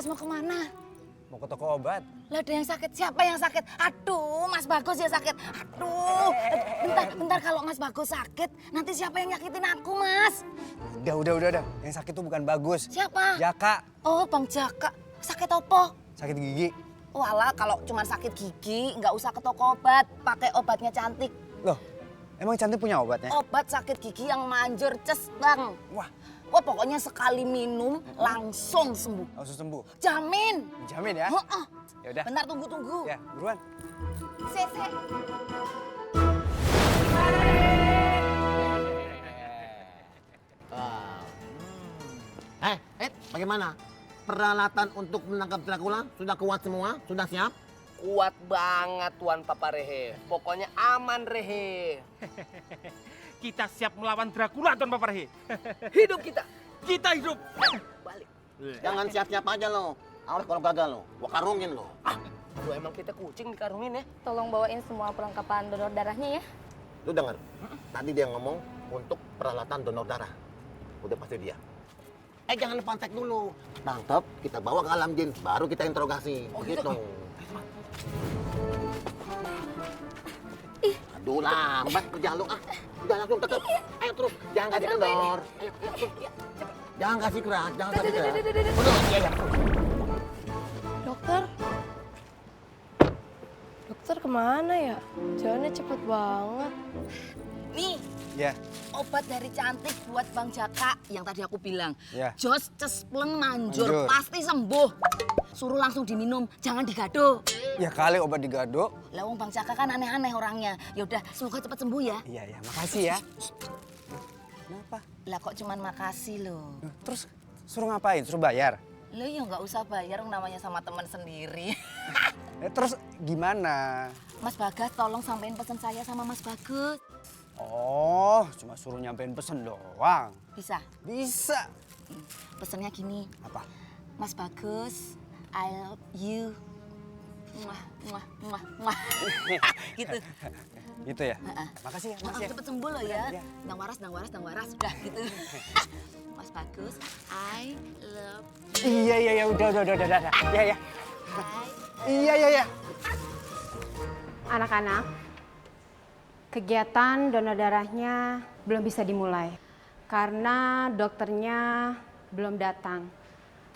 mau kemana? Mau ke toko obat. Lah ada yang sakit, siapa yang sakit? Aduh, Mas Bagus ya sakit. Aduh, bentar kalau Mas Bagus sakit, nanti siapa yang nyakitin aku, Mas? Udah. Yang sakit tuh bukan Bagus. Siapa? Jaka. Oh, Bang Jaka. Sakit apa? Sakit gigi. Walah, kalau cuma sakit gigi, nggak usah ke toko obat. Pakai obatnya Cantik. Loh, emang Cantik punya obatnya? Obat sakit gigi yang manjur, ces, Bang. Wah, Pokoknya sekali minum, langsung sembuh. langsung sembuh. Jamin. Jamin ya? Heeh. Ya udah. Bentar, tunggu. Ya, buruan. Sese. Bagaimana? Peralatan untuk menangkap Dracula sudah kuat semua? Sudah siap? Kuat banget Tuan Papa Rehe. Pokoknya aman Rehe. Kita siap melawan Dracula, Tuan Papa Rehe. Hidup kita. Kita hidup. Balik. Jangan siap-siap aja lo. Awas kalau gagal lo, gua karungin lo. Lu emang kita kucing dikarungin ya? Tolong bawain semua perlengkapan donor darahnya ya. Lu dengar? Tadi dia ngomong untuk peralatan donor darah. Udah pasti dia. Jangan lepas cek dulu. Tangkap, kita bawa ke alam jin, baru kita interogasi. Begitu. Aduh lambat kerja lu ah. Udah langsung tetep. Ayo terus, jangan kasih kendor. Ayo terus. Jangan kasih keras, jangan kasih keras. Betul, iya. Dokter? Dokter kemana ya? Jalannya cepet banget. Nih, Ya, obat dari Cantik buat Bang Jaka yang tadi aku bilang. Ya. Jos cespleng manjur, Manjur. pasti sembuh. Suruh langsung diminum, jangan digado. ya kali obat digado. Lah wong Bang Jaka kan aneh-aneh orangnya. Ya udah, semoga cepat sembuh ya. Iya, makasih ya. Kenapa? Lah kok cuman makasih loh. Terus suruh ngapain? Suruh bayar? Lo ya nggak usah bayar, namanya sama teman sendiri. Terus gimana? Mas Bagas, tolong sampein pesan saya sama Mas Bagus. Oh, cuma suruh nyampein pesen doang. Bisa? Bisa. Pesannya gini, Apa? Mas Bagus, I love you. Muah. Gitu. Gitu ya? Makasih ya, makasih ya. Cepet sembuh lo ya. Iya. Dang waras. Udah gitu. Mas Bagus, I love Iya, udah. Ya. Iya. Anak-anak, kegiatan donor darahnya belum bisa dimulai karena dokternya belum datang.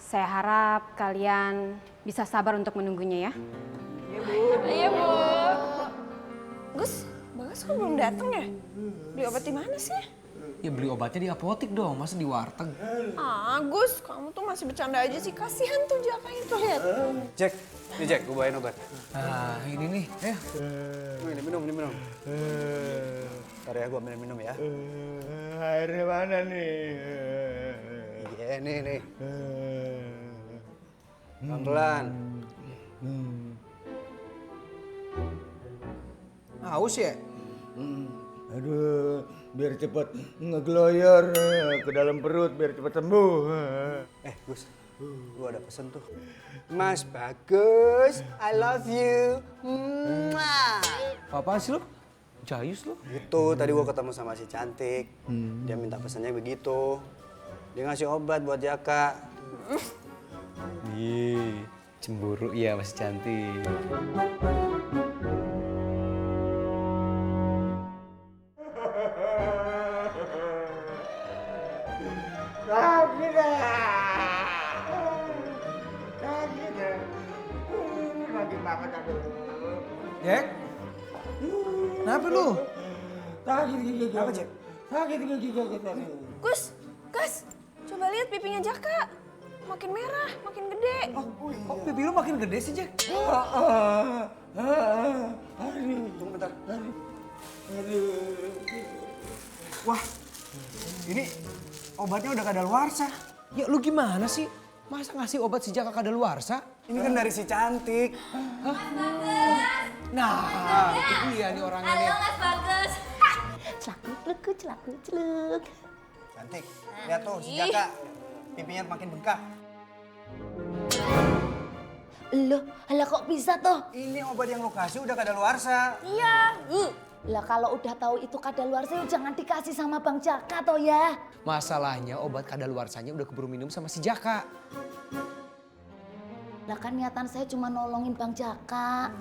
Saya harap kalian bisa sabar untuk menunggunya ya. Iya, Bu. Gus, Bagas kok belum datang ya? Beli obat di mana sih? Ya beli obatnya di apotek dong, masa di warteg? Ah, Gus, kamu tuh masih bercanda aja sih. Kasihan tuh Jaka itu, lihat. Jack, nih Jack, gue bawain obat. Nah ini nih, Ini minum. Ntar ya, gue ambil minum ya. Airnya mana nih? Iya, nih. Pelan-pelan. haus ya? Aduh, biar cepet ngegloyor ke dalam perut, biar cepet sembuh. Gus, gue ada pesen tuh. Mas Bagus, I love you. Apaan sih lo? Jayus lo? Itu tadi gue ketemu sama si Cantik. Dia minta pesannya begitu. Dia ngasih obat buat Jaka. Ih, cemburu ya masih cantik. Jack? Kenapa lu? Apa, Jack? Gus, coba lihat pipinya Jaka. Makin merah, makin gede. Kok pipi lu makin gede sih, Jack? Tunggu bentar. Wah, ini obatnya udah kadaluarsa. Ya lu gimana sih? Masa ngasih obat si Jaka kadaluarsa? Ini kan dari si Cantik. Nah, itu dia nih orangnya nih. Mas Bagus. Celak. Cantik, lihat tuh si Jaka. Pipinya makin bengkak. Lah kok bisa tuh? Ini obat yang lo kasih udah kadaluarsa. Iya. Lah kalau udah tahu itu kadaluarsa jangan dikasih sama Bang Jaka toh ya. Masalahnya obat kadaluarsanya udah keburu minum sama si Jaka. Lah kan niatan saya cuma nolongin Bang Jaka.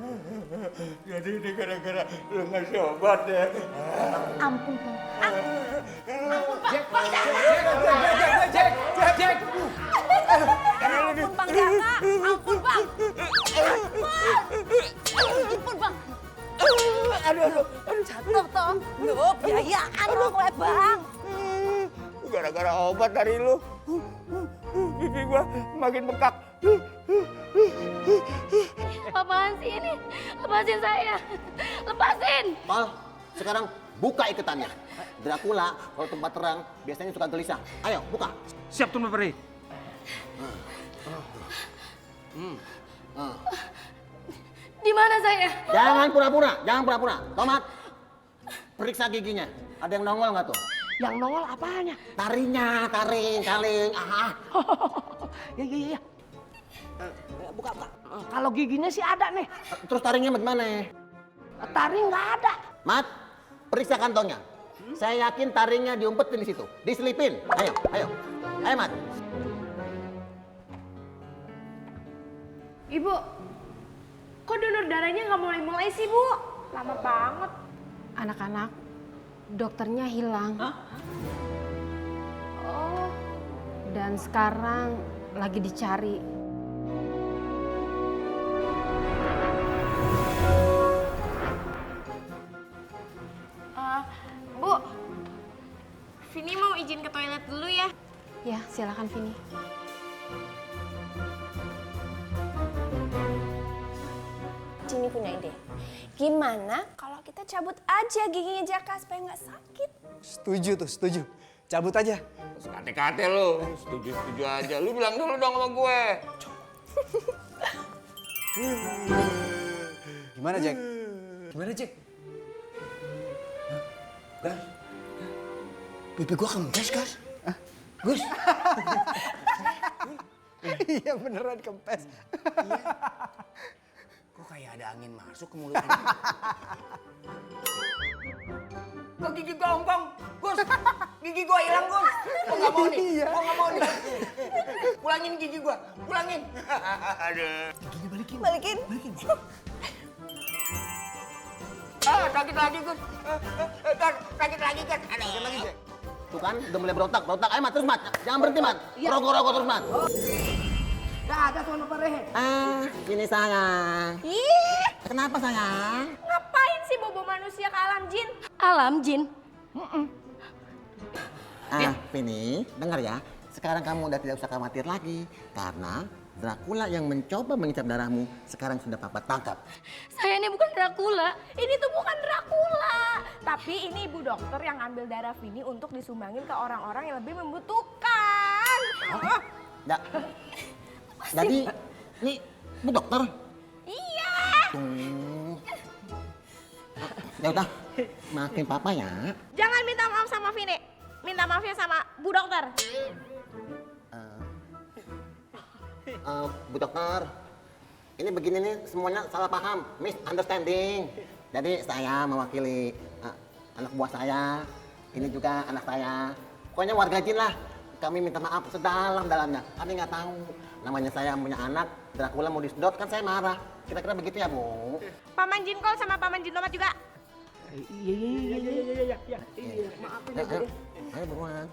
Jadi ini gara-gara lu ngasih obat ya. Ampun Bang. Jack. Ampun Bang Jaka, ampun Bang. Ampun Bang. Aduh. Jatuh toh. Loh, biayaan lo kowe Bang. Gara-gara obat dari lu. Gigi gua makin bengkak. Apaan sih ini? Lepasin saya. Lepasin. Pal, sekarang buka iketannya. Dracula kalau tempat terang biasanya suka gelisah. Ayo, buka. Siap Tuan Bapak Rehe. Di mana saya? Jangan pura-pura. Tomat, periksa giginya. Ada yang nongol nggak tuh? Yang nongol apanya? Taring, kaleng. Ya. Buka. Kalau giginya sih ada nih. Terus taringnya bagaimana? Taring nggak ada. Mat, periksa kantongnya. Saya yakin taringnya diumpetin di situ. Diselipin. Ayo, Mat. Ibu, kok donor darahnya nggak mulai-mulai sih, Bu? Lama banget. Anak-anak, dokternya hilang. Oh, Dan sekarang lagi dicari. Bu, Vini mau izin ke toilet dulu ya. Ya, silakan Vini. Cini punya ide. Gimana kalau kita cabut aja giginya Jaka supaya nggak sakit? Setuju. Cabut aja. Kate-kate lu. Setuju aja. Lu bilang dulu dong sama gue. Gimana, Jack? Gas. Pipi gua kempes, Gas. Gus. Iya beneran kempes. Kok kayak ada angin masuk ke mulut. Kok gigi gua ompong? Gus, gigi gua hilang, Gus. Gua nggak mau nih. Pulangin gigi gua. Aduh. Balikin. Sakit lagi, Gus. Sakit lagi, Gus. Ada lagi, Jack. Tuh kan, udah mulai berotak. Ayo, Mat, terus, Mat. Jangan berhenti, Mat. Rokok terus, Mat. Nggak ada Tuan Bapak Rehe. Ini sayang. Ih, Kenapa, sayang? ngapain sih bobo manusia ke alam jin? Alam jin. Vini, dengar ya. Sekarang kamu udah tidak usah khawatir lagi. Karena Dracula yang mencoba mengisap darahmu sekarang sudah Papa tangkap. Saya ini bukan Dracula. Ini tuh bukan Dracula, tapi ini ibu dokter yang ngambil darah Vini untuk disumbangin ke orang-orang yang lebih membutuhkan. Jadi, ini Bu Dokter? Iya. Ya udah, maafin Papa ya. Jangan minta maaf sama Vini, minta maafnya sama Bu Dokter. Bu Dokter, ini begini nih semuanya salah paham, misunderstanding. Jadi saya mewakili anak buah saya, ini juga anak saya. Pokoknya warga jin lah. Kami minta maaf sedalam-dalamnya. Kami nggak tahu. Namanya saya punya anak, Dracula mau disedot, kan saya marah. Kira-kira begitu ya, Bu? Paman Jin Kol sama Paman Jin Tomat juga. Iya. Maafin ya, Bu. Ayo buruan.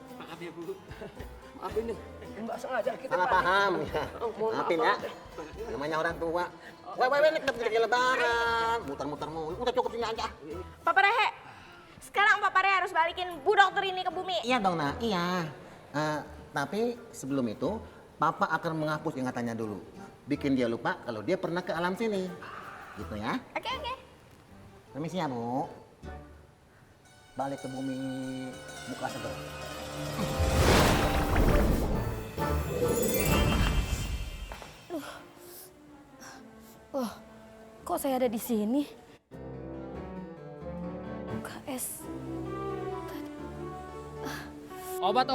Maafin nih. Mbak sengaja kita. Salah paham ya. Maafin ya. Namanya orang tua. Wah, ini kita pergi lebaran. Muter-muter mulu. Udah cukup sini aja. Papa Rehe, sekarang Papa Rehe harus balikin Bu Dokter ini ke bumi. Iya dong, Nak. Iya. Tapi sebelum itu, Papa akan menghapus ingatannya dulu. Bikin dia lupa kalau dia pernah ke alam sini. Gitu ya. Oke. Permisi ya, Bu. Balik ke bumi muka seger. Oh, kok saya ada di sini? KS. Obat,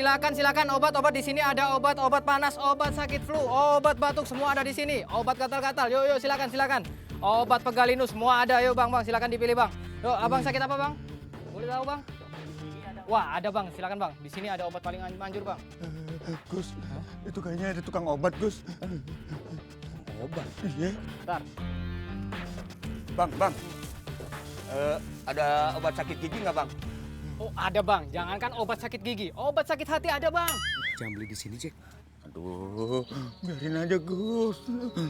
silakan. Obat di sini ada obat panas, obat sakit flu, obat batuk semua ada di sini. Obat gatal-gatal. Yuk, silakan. Obat pegalinu semua ada. Yuk, Bang, silakan dipilih, Bang. Yuk, Abang sakit apa, Bang? Boleh tahu, Bang? Wah, ada, Bang. Silakan, Bang. Di sini ada obat paling manjur, Bang. Gus, itu kayaknya ada tukang obat, Gus. obat. Iya. Bentar. Bang. Ada obat sakit gigi nggak, Bang? Oh ada bang, jangankan obat sakit gigi, obat sakit hati ada bang. Jangan beli di sini, Jack. Aduh, biarin aja, Gus.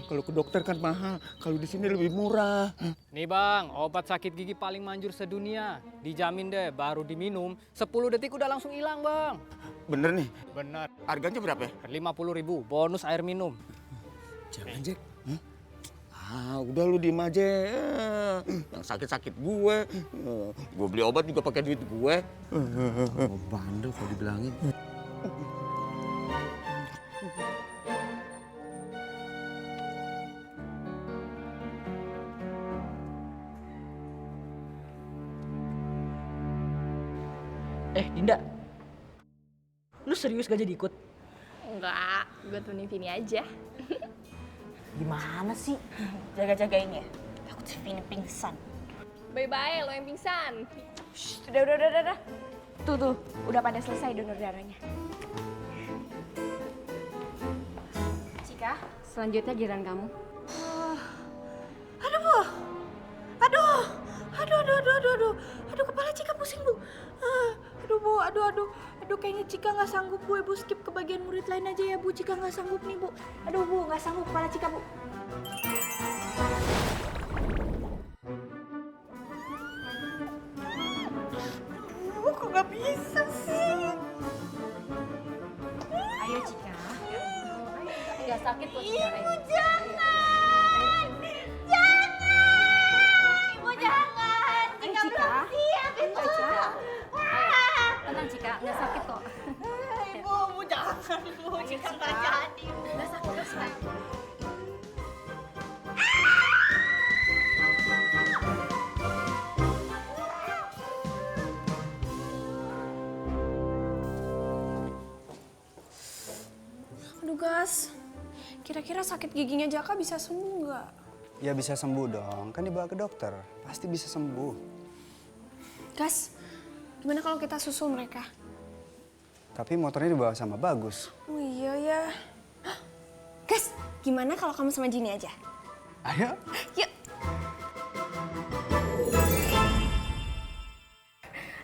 Kalau ke dokter kan mahal, kalau di sini lebih murah. Nih bang, obat sakit gigi paling manjur sedunia. Dijamin deh, baru diminum 10 detik udah langsung hilang bang. Bener nih? Bener. Harganya berapa ya? 50.000, bonus air minum. Jangan, Jack. Udah lu diem aja. Yang sakit-sakit gue. Gue beli obat juga pakai duit gue. Oh, bandel kalau dibilangin. Dinda, lu serius gak jadi ikut? Enggak, gue temenin Vini aja. Gimana sih? Jaga-jagain ya. Takut si Vini pingsan. Bye-bye lo yang pingsan. Udah. Tuh, udah pada selesai donor darahnya. Cika, selanjutnya giliran kamu. Aduh, kepala Cika pusing, Bu. Aduh, kayaknya Cika nggak sanggup, Bu. Ibu skip ke bagian murid lain aja ya, Bu. Cika nggak sanggup nih, Bu. Aduh, Bu, nggak sanggup kepala Cika, Bu. Aduh, kok nggak bisa sih? Ayo Cika. Nggak sakit kok Cika. Ibu jangan! Ibu jangan! Cika belum siap, Ibu. Tenang Cika, nggak sakit kok. Ibu jangan, Ibu. Cika nggak jadi. Nggak sakit kok Cika. Aduh, Gas. Kira-kira sakit giginya Jaka bisa sembuh nggak? Ya bisa sembuh dong, kan dibawa ke dokter. Pasti bisa sembuh. Gas, gimana kalau kita susul mereka? Tapi motornya dibawa sama Bagus. Oh iya ya. Hah? Gas, gimana kalau kamu sama Jini aja? Ayo. Yuk.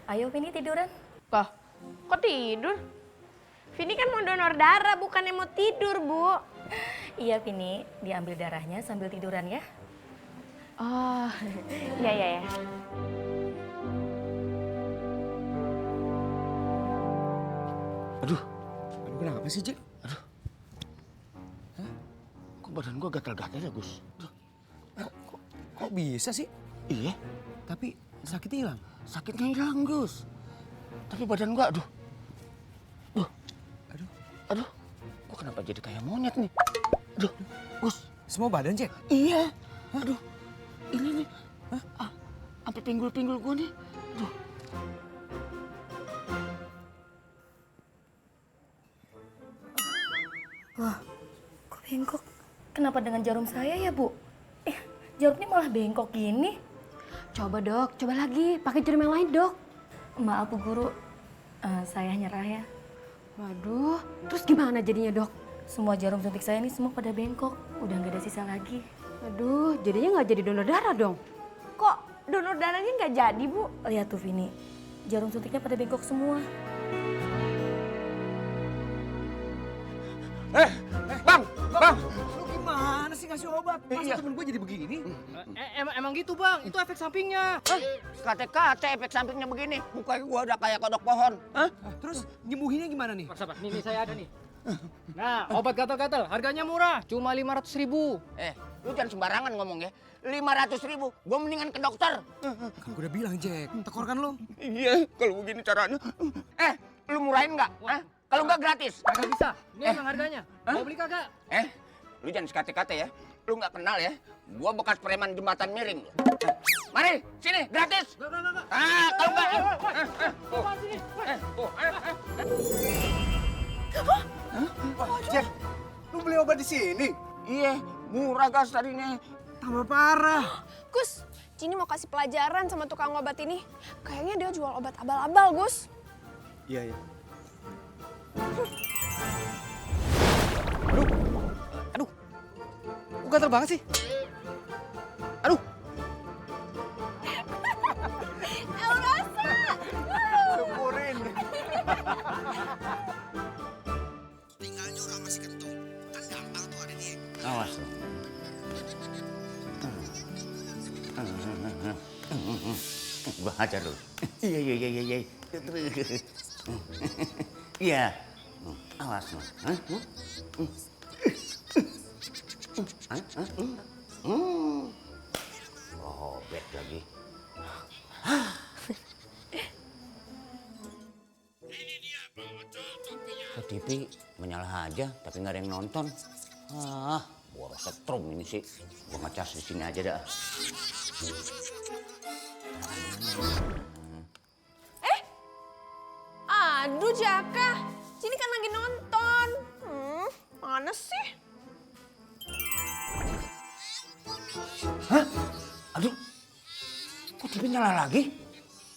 Ayo Vini tiduran. Loh, kok tidur? Vini kan mau donor darah, bukannya mau tidur, Bu. Iya Vini, diambil darahnya sambil tiduran ya. Oh, iya. Aduh, kenapa sih, Jack? Aduh. Kok badan gua gatal-gatal ya, Gus? Kok bisa sih? Iya, Tapi sakitnya hilang. sakitnya hilang, Gus. Tapi badan gua, aduh. Aduh, gua kenapa jadi kayak monyet nih? Aduh, Gus. Semua badan, Jack? Iya. Aduh, ini nih. Sampai pinggul-pinggul gua nih. Aduh. Wah, kok bengkok? Kenapa dengan jarum saya ya Bu? Jarumnya malah bengkok gini. Coba dok, coba lagi. Pakai jarum yang lain dok. Maaf Bu Guru, saya nyerah ya. Waduh, terus gimana jadinya dok? Semua jarum suntik saya ini semua pada bengkok. Udah nggak ada sisa lagi. Aduh, jadinya nggak jadi donor darah dong. Kok donor darahnya nggak jadi, Bu? Lihat tuh Vini, jarum suntiknya pada bengkok semua. Bang! Lu gimana sih ngasih obat? Masa temen gue jadi begini? Emang gitu bang, itu efek sampingnya. Kate-kate efek sampingnya begini. Mukanya gua udah kayak kodok pohon. Terus nyembuhinnya gimana nih? Sabar, nih saya ada nih. Nah, obat gatal-gatal harganya murah, cuma 500.000. Lu jangan sembarangan ngomong ya. 500.000, gua mendingan ke dokter. Kan gue udah bilang, Jack. Tekor kan lu? Iya, kalau begini caranya. Lu murahin nggak? Kalau nggak gratis. Kagak bisa, ini emang harganya. Mau beli kagak? Lu jangan sekate-kate ya. Lu nggak kenal ya. Gua bekas preman jembatan miring. Mari, sini, gratis. Enggak. Kalau nggak. Jack, lu beli obat di sini? Iya, murah gas tadinya. Tambah parah. Gus, Cini mau kasih pelajaran sama tukang obat ini. Kayaknya dia jual obat abal-abal, Gus. Iya. Aduh. Kok gatel banget sih? Aduh. Syukurin. Tinggalnya orang masih kentung. Kan gampang tuh ada dia. Awas lo. Gua hajar lu. Iya. Iya. Awas lo. Oh, bed lagi. Ke TV menyala aja, tapi nggak ada yang nonton. Gua setrum ini sih. Gua ngecas di sini aja dah. Aduh Jaka, sini kan lagi nonton. Mana sih? Hah? Aduh, kok TV nyala lagi?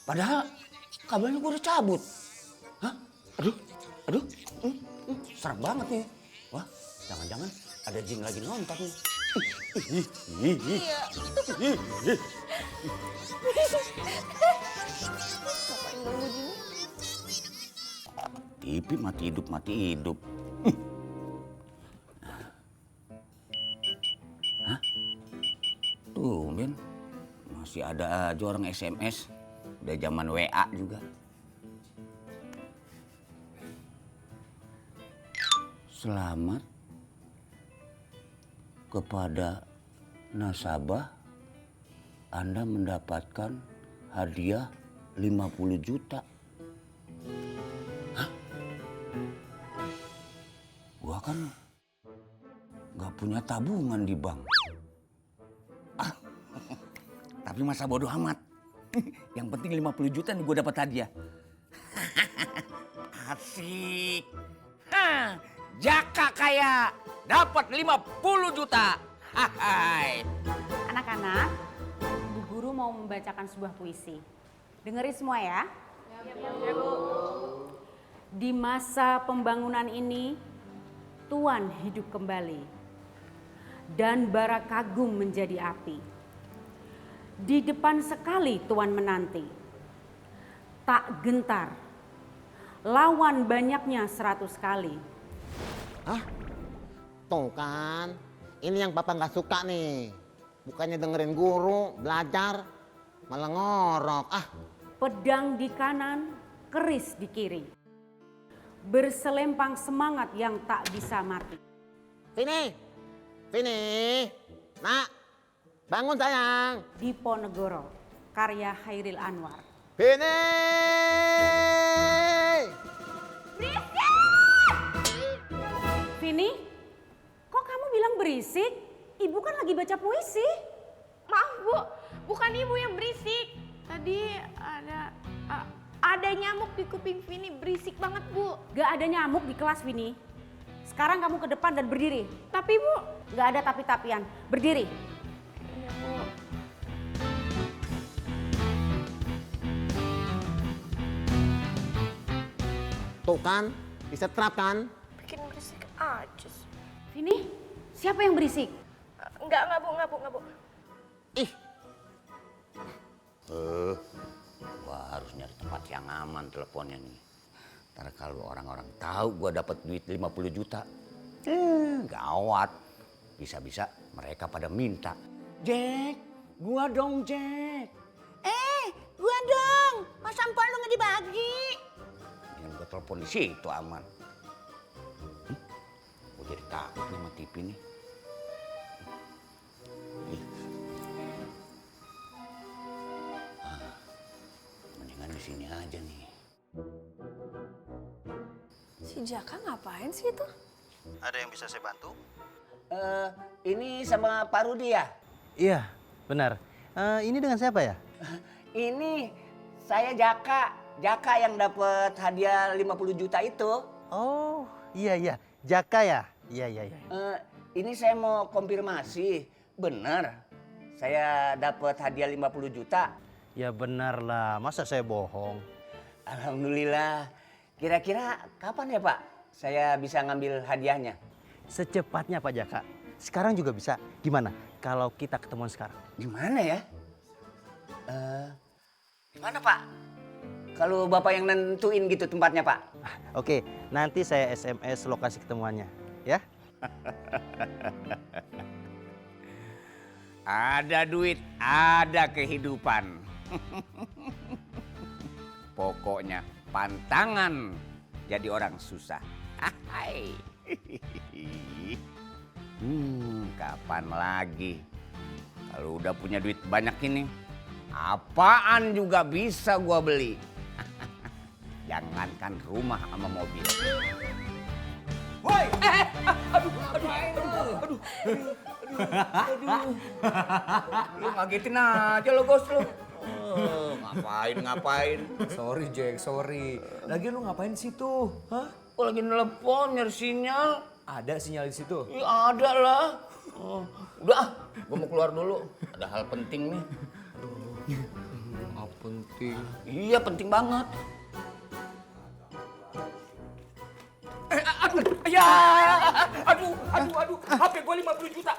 Padahal kabelnya gua udah cabut. Hah? Aduh, serem banget nih. Wah, jangan-jangan ada jin lagi nonton nih. Iya. Ngapain ganggu Jimmy? TV mati hidup. Hah? Tumben, masih ada aja orang SMS. Udah zaman WA juga. Selamat kepada nasabah, Anda mendapatkan hadiah 50 juta. Hah? Gua kan nggak punya tabungan di bank. Tapi masa bodoh amat. Yang penting 50 juta nih gue dapat hadiah. Asik. Jaka kaya dapat 50 juta. Hai. Anak-anak, Bu Guru mau membacakan sebuah puisi. Dengerin semua ya. Ya, Bu. Di masa pembangunan ini, Tuan hidup kembali. Dan bara kagum menjadi api. Di depan sekali Tuan menanti. Tak gentar. Lawan banyaknya 100 kali. Hah? Tuh kan, ini yang Papa nggak suka nih. Bukannya dengerin guru, belajar, malah ngorok. Pedang di kanan, keris di kiri. Berselempang semangat yang tak bisa mati. Vini, nak, bangun sayang. Diponegoro, karya Hairil Anwar. Vini! Vini, kok kamu bilang berisik? Ibu kan lagi baca puisi. Maaf Bu, bukan ibu yang berisik. Tadi ada nyamuk di kuping Vini, berisik banget Bu. Gak ada nyamuk di kelas, Vini. Sekarang kamu ke depan dan berdiri. Tapi Bu, gak ada tapi-tapian, berdiri. Iya Bu. Tuh kan, disetrap kan? Bikin berisik aja sih. Vini, siapa yang berisik? Enggak Bu. Ih. Gua harus nyari tempat yang aman teleponnya nih. Ntar kalau orang-orang tahu gua dapat duit 50 juta. Gawat. Bisa-bisa mereka pada minta. Jack, gua dong Jack. Gua dong, masa empok lu nggak dibagi? Yang gua telepon di situ aman. Gua jadi takut nih sama TV nih. Mendingan di sini aja nih. Si Jaka ngapain sih itu? Ada yang bisa saya bantu? Ini sama Pak Rudi ya? Iya, benar. Ini dengan siapa ya? Ini saya Jaka yang dapat hadiah 50 juta itu. Oh, iya. Jaka ya? Iya. Ini saya mau konfirmasi, benar saya dapat hadiah 50 juta? Ya benar lah, masa saya bohong? Alhamdulillah. Kira-kira kapan ya Pak saya bisa ngambil hadiahnya? Secepatnya Pak Jaka. sekarang juga bisa. Gimana kalau kita ketemuan sekarang? Gimana ya? Gimana Pak? Kalau Bapak yang nentuin gitu tempatnya Pak. Oke, nanti saya SMS lokasi ketemuannya, ya. Ada duit, ada kehidupan. Pokoknya pantangan jadi orang susah. Hai. Kapan lagi? Kalau udah punya duit banyak ini, apaan juga bisa gua beli. Jangankan rumah sama mobil. Woi, aduh. Lu ngagetin aja lo, Gos lu. Ngapain? Sorry Jack, sorry. Lagi lu ngapain di situ? Hah? Gua lagi nelpon nyari sinyal. Ada sinyal di situ? Ya ada lah. Udah, gua mau keluar dulu. Ada hal penting nih. Penting. Iya, penting banget. Aduh, HP gua 50 juta.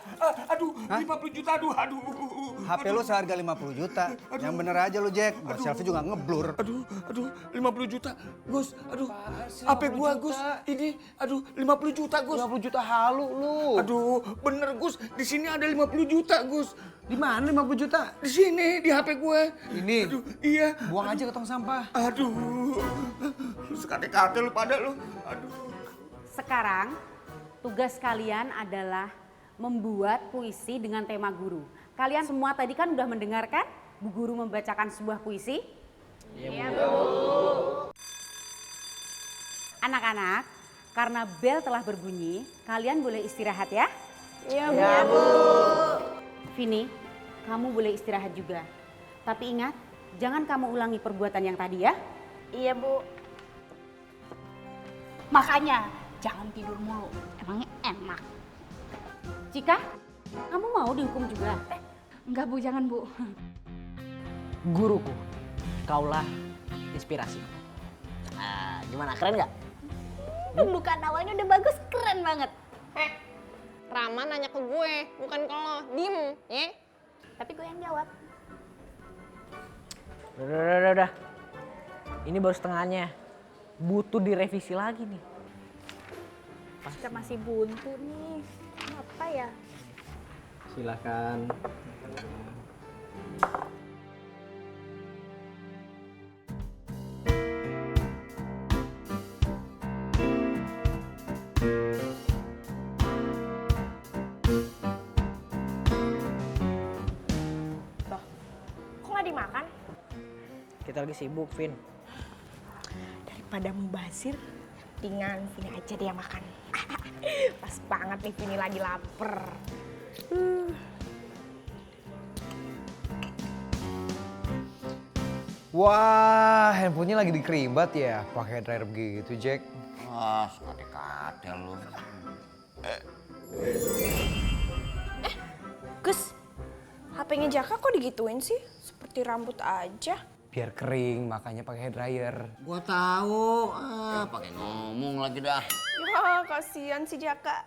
50 juta, aduh. HP lu seharga 50 juta. Yang bener aja lu, Jack. Buat selfie juga ngeblur. Aduh, 50 juta. Gus, aduh. HP gua, Gus. Ini, 50 juta, Gus. 50 juta halu lu. Aduh, bener, Gus. Di sini ada 50 juta, Gus. Di mana 50 juta? Di sini, di HP gue. Ini? Aduh, iya. Buang aja ke tong sampah. Aduh. Lu sekate-kate lu pada lu. Aduh. Sekarang tugas kalian adalah membuat puisi dengan tema guru. Kalian semua tadi kan udah mendengarkan Bu Guru membacakan sebuah puisi? Iya, Bu. Anak-anak, karena bel telah berbunyi, kalian boleh istirahat ya? Iya, Bu. Vini, kamu boleh istirahat juga. Tapi ingat, jangan kamu ulangi perbuatan yang tadi ya. Iya, Bu. Makanya jangan tidur mulu, emangnya enak. Cika, kamu mau dihukum juga? Enggak Bu, jangan Bu. Guruku, kaulah inspirasi. Gimana, keren nggak? Pembukaan awalnya udah bagus, keren banget. Rama nanya ke gue, bukan ke lo. Diem, ya? Tapi gue yang jawab. Udah. Ini baru setengahnya. Butuh direvisi lagi nih. Kita masih buntu nih. Apa ya? Silakan. Kok nggak dimakan? Kita lagi sibuk, Vin. Daripada mubazir, mendingan Vini aja dia makan. Pas banget nih Vini lagi lapar. Wah, handphonenya lagi dikerimbat ya, pakai dryer begitu, Jack. Sekate-kate lu. Gus, HP-nya Jaka kok digituin sih? Seperti rambut aja. Biar kering, makanya pakai dryer. Gua tahu. Pakai ngomong lagi dah. Ya, kasihan si Jaka.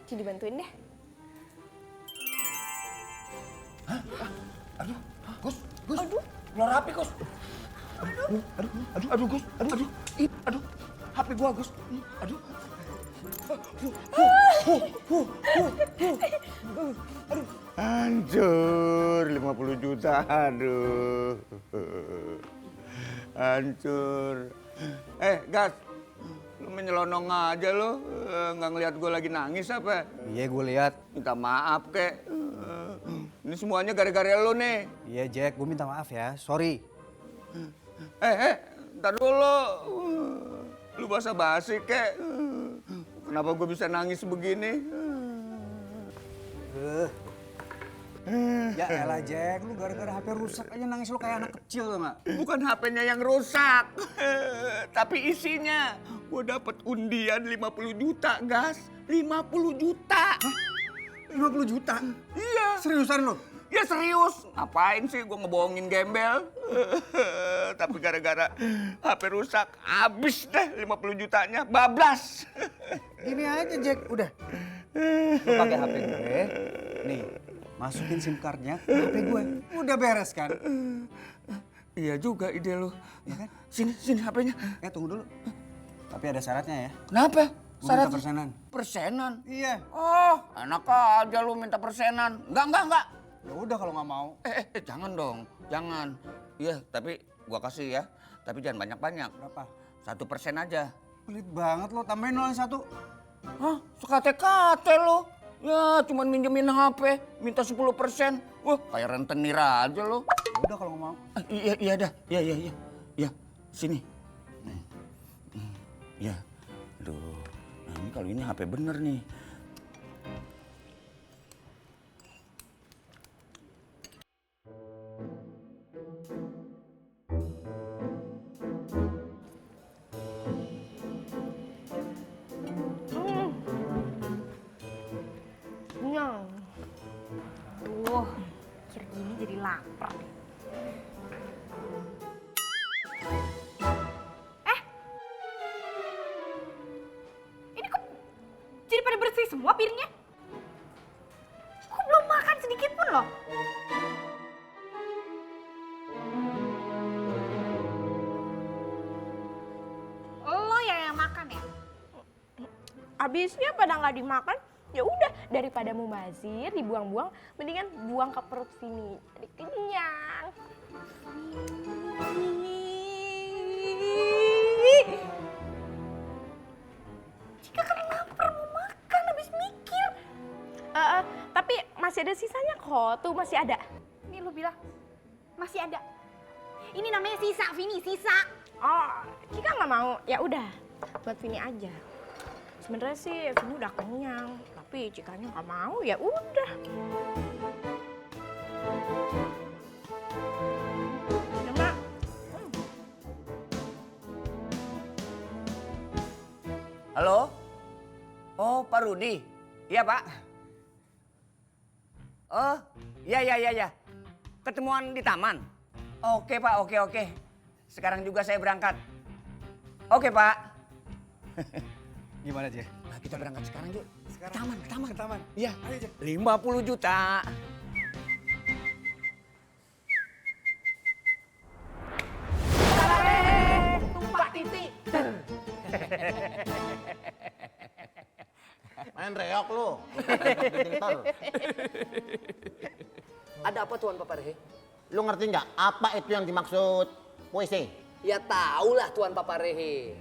Jadi bantuin deh. Gus. Keluar HP, Gus. Aduh, Gus. Aduh. HP gua, Gus. Aduh. Hancur 50 juta. Aduh. Hancur. Gas. Lu menyelonong aja lu. Nggak ngeliat gua lagi nangis apa? Iya, gue lihat. Minta maaf, kek. Ini semuanya gara-gara lu nih. Iya, Jack, gue minta maaf ya. Sorry. Ntar dulu. Lu basa-basi, kek. Kenapa gue bisa nangis begini? Ya elah, Jack. Lu gara-gara HP rusak aja nangis lu kayak anak kecil, tau gak? Bukan HP-nya yang rusak. Tapi isinya. Gue dapet undian 50 juta, Gas. 50 juta. Hah? 50 juta? Iya. Seriusan lu? Ya serius. Ngapain sih gue ngebohongin gembel? Tapi gara-gara HP rusak, habis deh 50 jutanya. Bablas. Ini aja, Jack. Udah. Lu pakai HP gue, nih masukin SIM cardnya ke HP gue. Udah beres kan? Iya juga ide lu. Ya kan? Sini HP-nya. Tunggu dulu. Tapi ada syaratnya ya. Kenapa? Gue minta persenan. Persenan? Iya. Oh, enak aja lu minta persenan. Enggak. Ya udah kalau nggak mau. Jangan dong, jangan. Iya, tapi gua kasih ya. Tapi jangan banyak-banyak. Berapa? 1% aja. Pelit banget lo, tambahin 0,1. Hah? Sekate-kate lo. Ya, cuman minjemin HP, minta 10%. Wah, kayak rentenir aja lo. Ya udah kalau nggak mau. Iya dah. Iya. Sini. Ya. Aduh. Nah, ini kalau ini HP bener nih. Kenyang. Akhir gini jadi lapar. Ini kok jadi pada bersih semua piringnya? Kok belum makan sedikit pun loh? Lo yang makan ya? Abisnya pada nggak dimakan, ya udah daripada mubazir dibuang-buang, mendingan buang ke perut sini. Jadi kenyang. Jika kan lapar mau makan habis mikir. Tapi masih ada sisanya kok, tuh masih ada. Ini lo bilang masih ada. Ini namanya sisa, Vini, sisa. Oh, Cika nggak mau. Ya udah, buat Vini aja. Sebenarnya sih Vini udah kenyang, tapi Cikanya nggak mau. Ya udah. Ya, Mak. Halo? Oh, Pak Rudi. Iya, Pak. Oh, iya. Ketemuan di taman. Oke, Pak, oke. Sekarang juga saya berangkat. Oke, Pak. Gimana aja? Nah, kita berangkat sekarang yuk. Sekarang. Ke taman. Iya. Ayo aja. 50 juta. Tumpak titik. Main reok lu. Ada apa Tuan Paparehe? Lu ngerti nggak apa itu yang dimaksud puisi? Ya tahulah Tuan Paparehe.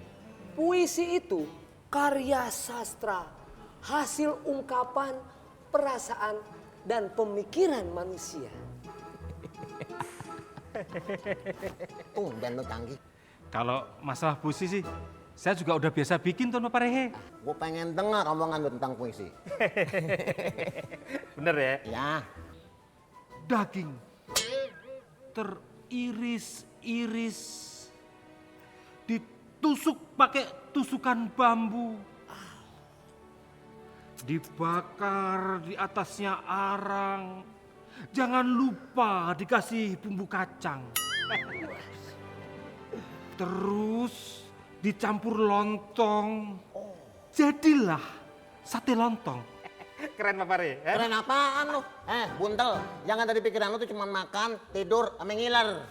Puisi itu karya sastra, hasil ungkapan, perasaan, dan pemikiran manusia. Tumben lu canggih. Kalau masalah puisi sih, saya juga udah biasa bikin Tuan Paparehe. Gue pengen dengar omongan lu tentang puisi. Bener ya? Ya. Daging teriris-iris, ditusuk pakai tusukan bambu, dibakar di atasnya arang, jangan lupa dikasih bumbu kacang, terus dicampur lontong, jadilah sate lontong. Keren Paparehe. Keren apaan lu? Buntel, jangan dari pikiran lu tuh cuma makan, tidur, sama ngiler.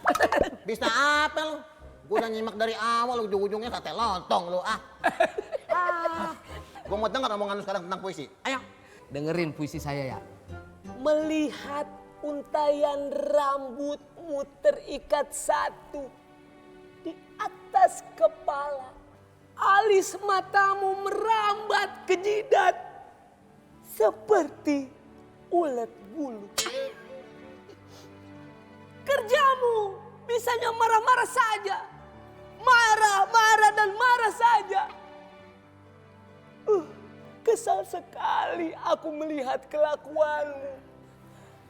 Bisa apa lu? Gue udah nyimak dari awal, ujung-ujungnya sate lontong lu Gue mau denger omongan lu sekarang tentang puisi. Ayo. Dengerin puisi saya ya. Melihat untayan rambutmu terikat satu di atas kepala, alis matamu merambat ke jidat seperti ulet bulu. Kerjamu bisanya marah-marah saja. Marah dan marah saja. Kesal sekali aku melihat kelakuanmu.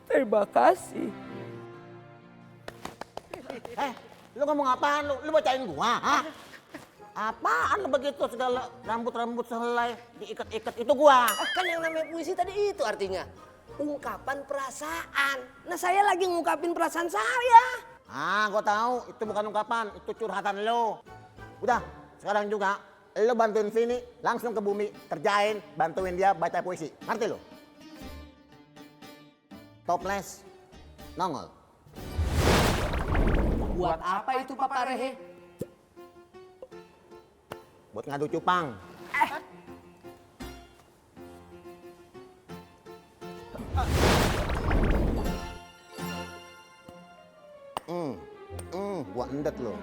Terima kasih. Lu ngomong apaan lu? Lu bacain gua, ha? Apaan lu begitu segala rambut-rambut sehelai diikat-ikat itu gua? Kan yang namanya puisi tadi itu artinya ungkapan perasaan. Nah saya lagi ngungkapin perasaan saya. Gua tahu itu bukan ungkapan, itu curhatan lu. Udah, sekarang juga lo bantuin sini, langsung ke bumi, kerjain, bantuin dia baca puisi. Ngerti lo? Toples, nongol. Buat apa itu Papa Rehe? Buat ngadu cupang. Gua endet lo.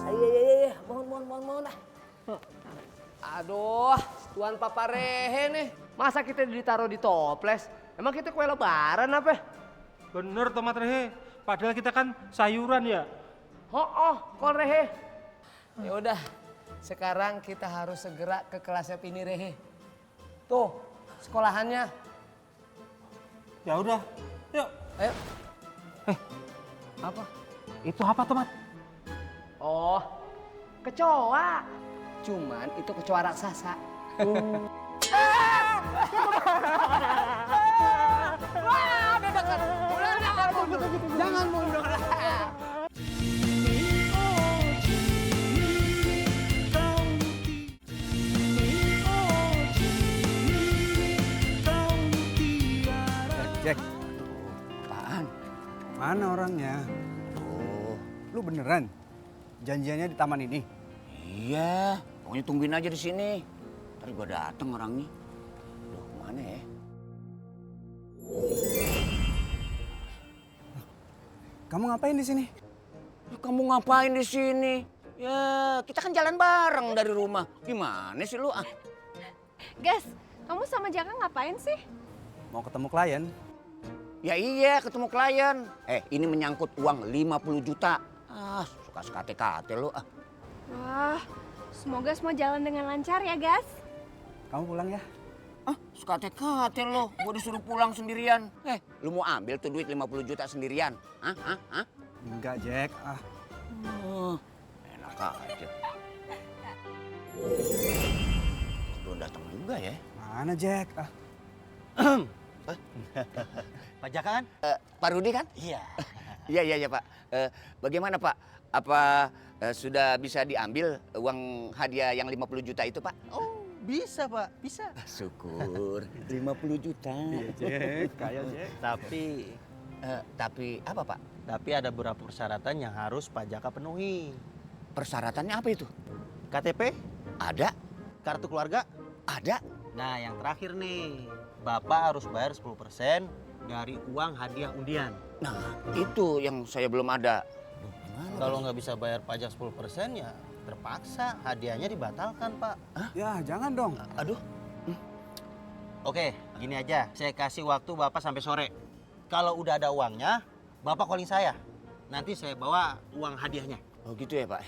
Iya, mohon lah. Aduh, Tuan Papa Rehe nih. Masa kita ditaruh di toples? Emang kita kue lebaran apa? Bener Tomat Rehe, padahal kita kan sayuran ya. Kol Rehe. Ya udah, sekarang kita harus segera ke kelasnya Pini Rehe. Tuh, sekolahannya. Ya udah, yuk. Ayo. Apa? Itu apa Tomat? Oh, kecoa. Cuman itu kecoa raksasa. Jangan mundur. Jack. Apaan? Mana orangnya? Oh, lu beneran? Janjiannya di taman ini? Iya, pokoknya tungguin aja di sini. Ntar gua dateng orangnya. Loh, mana ya? Kamu ngapain di sini? Ya, kamu ngapain di sini? Ya, kita kan jalan bareng dari rumah. Gimana sih lu? Gas, kamu sama Jaka ngapain sih? Mau ketemu klien? Ya iya, ketemu klien. Ini menyangkut uang 50 juta. Suka sekate-kate lu. Wah, semoga semua jalan dengan lancar ya, Gas. Kamu pulang ya? Sekate-kate lu. Gua disuruh pulang sendirian. Lu mau ambil tuh duit 50 juta sendirian? Enggak, Jack. Enak aja. Belum datang juga ya? Mana Jack? Pak Jaka kan? Pak Rudi kan? Iya. Iya Pak. Bagaimana Pak? Apa sudah bisa diambil uang hadiah yang 50 juta itu Pak? Oh bisa Pak, bisa. Syukur, 50 juta. Iya Jack, kaya Jack. Tapi apa Pak? Tapi ada beberapa persyaratan yang harus Pak Jaka penuhi. Persyaratannya apa itu? KTP? Ada. Kartu keluarga? Ada. Nah yang terakhir nih, Bapak harus bayar 10% dari uang hadiah undian. Nah itu yang saya belum ada. Kalau nggak bisa bayar pajak 10% ya terpaksa hadiahnya dibatalkan Pak. Ya jangan dong. Aduh. Oke gini aja, saya kasih waktu Bapak sampai sore. Kalau udah ada uangnya, Bapak calling saya. Nanti saya bawa uang hadiahnya. Oh gitu ya Pak.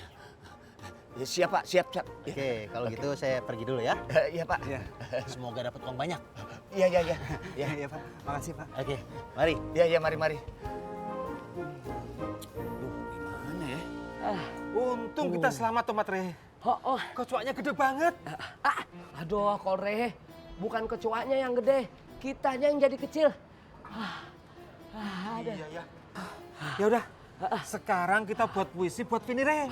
Ya, siap Pak, siap. Oke, kalau gitu saya pergi dulu ya. Iya Pak. Iya. Semoga dapat uang banyak. Iya Pak. Makasih Pak. Oke, mari. Iya mari. Gimana ya? Untung kita selamat Tomat Rehe. Kecoanya gede banget. Aduh, Kol Rehe. Bukan kecoanya yang gede, kitanya yang jadi kecil. Iya. Ya udah. Sekarang kita buat puisi buat Pini Rehe.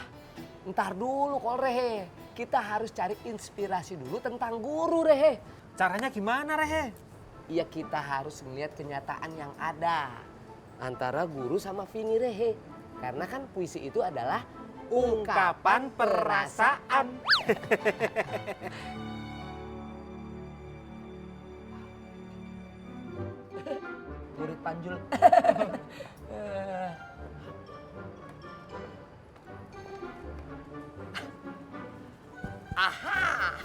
Ntar dulu Kol Rehe, kita harus cari inspirasi dulu tentang guru Rehe. Caranya gimana Rehe? Ya kita harus melihat kenyataan yang ada antara guru sama Vini Rehe. Karena kan puisi itu adalah ungkapan perasaan. Murid Panjul. Aha.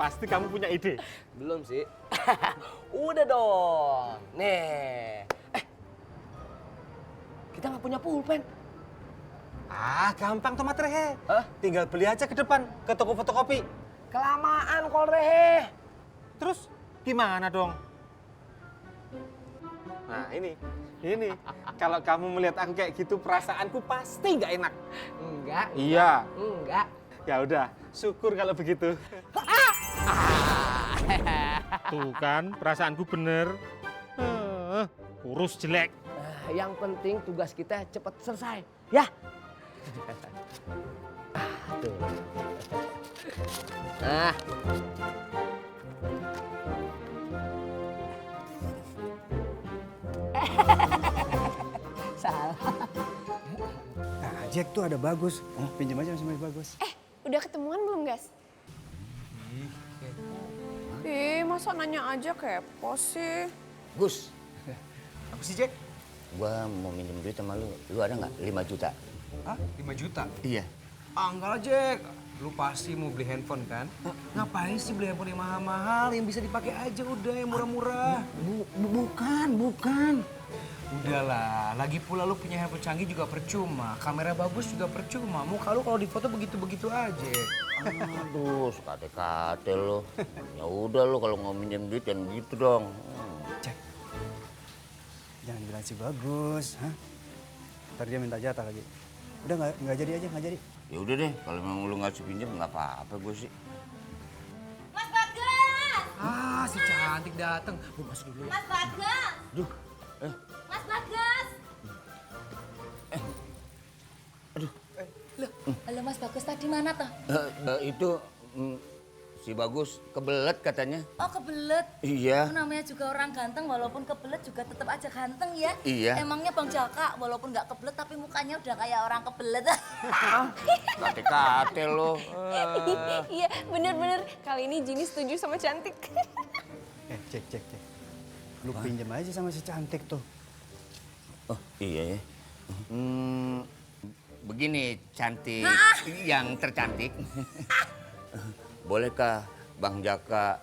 Pasti kamu punya ide. Belum sih. Udah dong. Nih. Kita nggak punya pulpen. Gampang Tomat Rehe. Tinggal beli aja ke depan, ke toko fotokopi. Kelamaan Kol Rehe. Terus gimana dong? Nah ini. Kalau kamu melihat aku kayak gitu, perasaanku pasti nggak enak. Enggak. Iya. Enggak. Ya udah, syukur kalau begitu. Tuh kan, perasaanku bener. Kurus jelek. Yang penting tugas kita cepat selesai, ya. Tuh. Nah. Salah. Nah, Jack tuh ada Bagus. Pinjam aja sama Bagus. Udah ketemuan belum, Gas? Masa nanya aja kepo sih? Gus, Apa sih, Jack? gua mau minjem duit sama lu. Lu ada nggak 5 juta? Hah? 5 juta? Iya. Ah, enggak lah, Jack. Lu pasti mau beli handphone kan? Ngapain sih beli handphone yang mahal-mahal? Yang bisa dipakai aja udah, yang murah-murah. Bukan. Udahlah, lagi pula lu punya handphone canggih juga percuma. Kamera bagus juga percuma. Muka lu kalau difoto begitu-begitu aja. Aduh, sekate-kate lu. Ya udah lu kalau mau minjem duit jangan gitu dong. Jack, jangan bilang si Bagus. Hah? Ntar dia minta jatah lagi. Udah nggak jadi aja, nggak jadi. Ya udah deh, kalau memang lu ngasih pinjam nggak apa-apa gue sih. Mas Bagas! Ah, si cantik dateng. Lu masuk dulu. Mas Bagas! Aduh, Mas Bagas! Halo Mas Bagus, tadi mana toh? itu si Bagus kebelet katanya. Oh kebelet? Iya. Namanya juga orang ganteng, walaupun kebelet juga tetap aja ganteng ya. Iya. Emangnya Bang Jaka, walaupun nggak kebelet tapi mukanya udah kayak orang kebelet. Kate-kate lo. Iya, bener-bener. Kali ini Jini setuju sama cantik. Cek. Lu pinjam aja sama si cantik tuh. Oh iya ya. Begini cantik, yang tercantik. Bolehkah Bang Jaka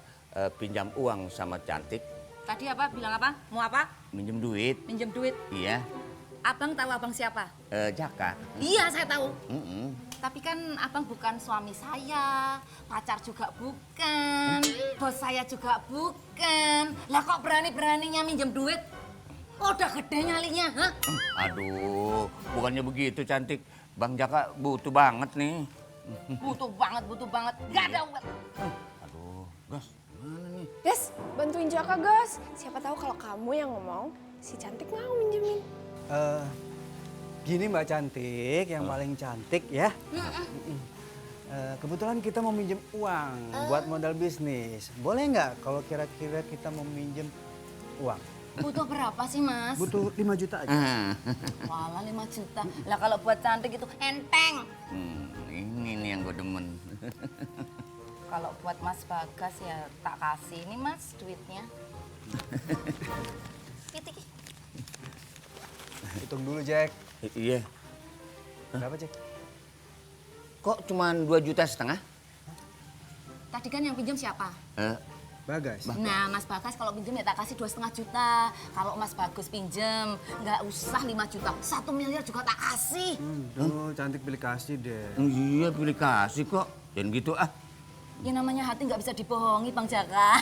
pinjam uang sama cantik? Tadi apa? Bilang apa? Mau apa? Minjem duit? Minjem duit. Iya. Abang tahu abang siapa? Jaka. Iya, saya tahu. Tapi kan abang bukan suami saya, pacar juga bukan, bos saya juga bukan. Lah kok berani-beraninya minjem duit? Oh, udah gede nyalinya, hah? Aduh, bukannya begitu cantik. Bang Jaka butuh banget nih. Butuh banget. Gak ada uang. Aduh, Gas, gimana nih? Gas, bantuin Jaka, Gas. Siapa tahu kalau kamu yang ngomong, si cantik mau minjemin. Gini Mbak Cantik, yang paling cantik ya. Kebetulan kita mau minjem uang buat modal bisnis. Boleh nggak kalau kira-kira kita mau minjem uang? Butuh berapa sih, Mas? Butuh 5 juta aja. Walah 5 juta. Lah kalau buat cantik itu enteng. Ini nih yang gue demen. Kalau buat Mas Bagas ya tak kasih. Ini Mas duitnya. Titik. Hitung dulu, Jack. Iya. Berapa, Jack? Kok cuma 2,5 juta? Tadi kan yang pinjam siapa? Bagas. Nah, Mas Bagas kalau pinjam ya tak kasih 2,5 juta. Kalau Mas Bagus pinjam, nggak usah 5 juta. 1 miliar juga tak kasih. Oh, cantik pilih kasih deh. Iya, pilih kasih kok. Jangan gitu ah. Ya namanya hati nggak bisa dibohongi, Bang Jaka.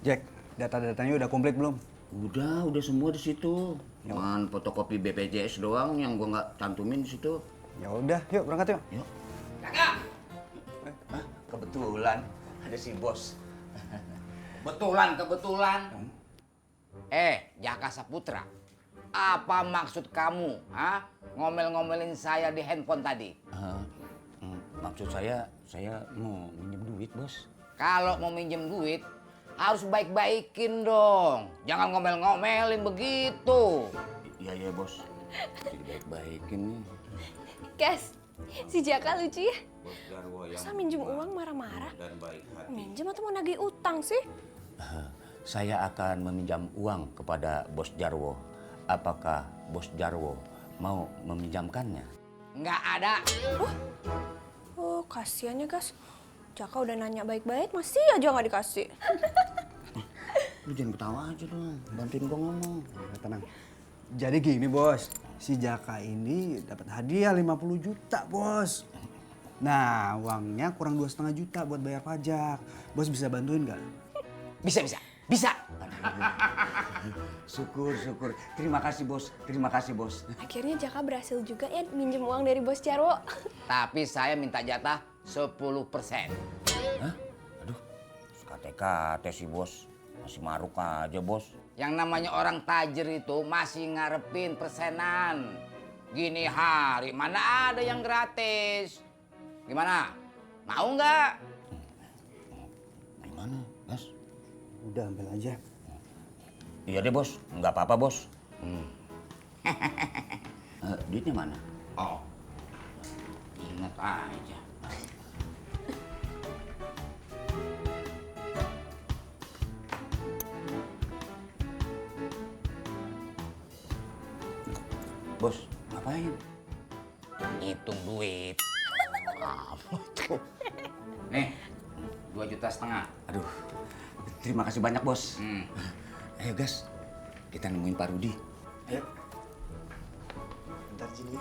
Jack, data-datanya udah komplit belum? Udah semua di situ. Cuman fotokopi BPJS doang yang gua nggak cantumin di situ. Ya udah, yuk berangkat yuk. Yuk. Kebetulan ada si bos. Kebetulan. Jaka Saputra. Apa maksud kamu, ngomel-ngomelin saya di handphone tadi? Maksud saya mau minjem duit, Bos. Kalau mau minjem duit, harus baik-baikin dong. Jangan ngomel-ngomelin begitu. Iya, Bos. Jadi baik-baikin nih. Gas, si Jaka lucu ya. Masa minjem uang marah-marah? Minjem atau mau nagih utang sih? Saya akan meminjam uang kepada Bos Jarwo. Apakah Bos Jarwo mau meminjamkannya? Nggak ada. Oh, kasihan ya, Gas. Jaka udah nanya baik-baik, masih aja nggak dikasih. Lu jangan ketawa aja dong, bantuin gua ngomong. Tenang. Jadi gini, Bos. Si Jaka ini dapat hadiah 50 juta, Bos. Nah, uangnya kurang 2,5 juta buat bayar pajak. Bos bisa bantuin nggak? Bisa. Bisa. Syukur, syukur. Terima kasih bos, terima kasih bos. Akhirnya Jaka berhasil juga ya minjem uang dari bos Jarwo. Tapi saya minta jatah 10%. Hah? Aduh, kate-kate sih bos. Masih maruk aja bos. Yang namanya orang tajir itu masih ngarepin persenan. Gini hari, mana ada yang gratis? Gimana? Mau nggak? Gimana, Bos? Udah ambil aja. Iya deh bos, nggak apa-apa bos. Duitnya mana? Oh, ingat aja. Bos, ngapain? Hitung duit. Nih, 2,5 juta. Aduh, terima kasih banyak bos. Ayo gas, kita nemuin Pak Rudi. Ayo. Bentar sini.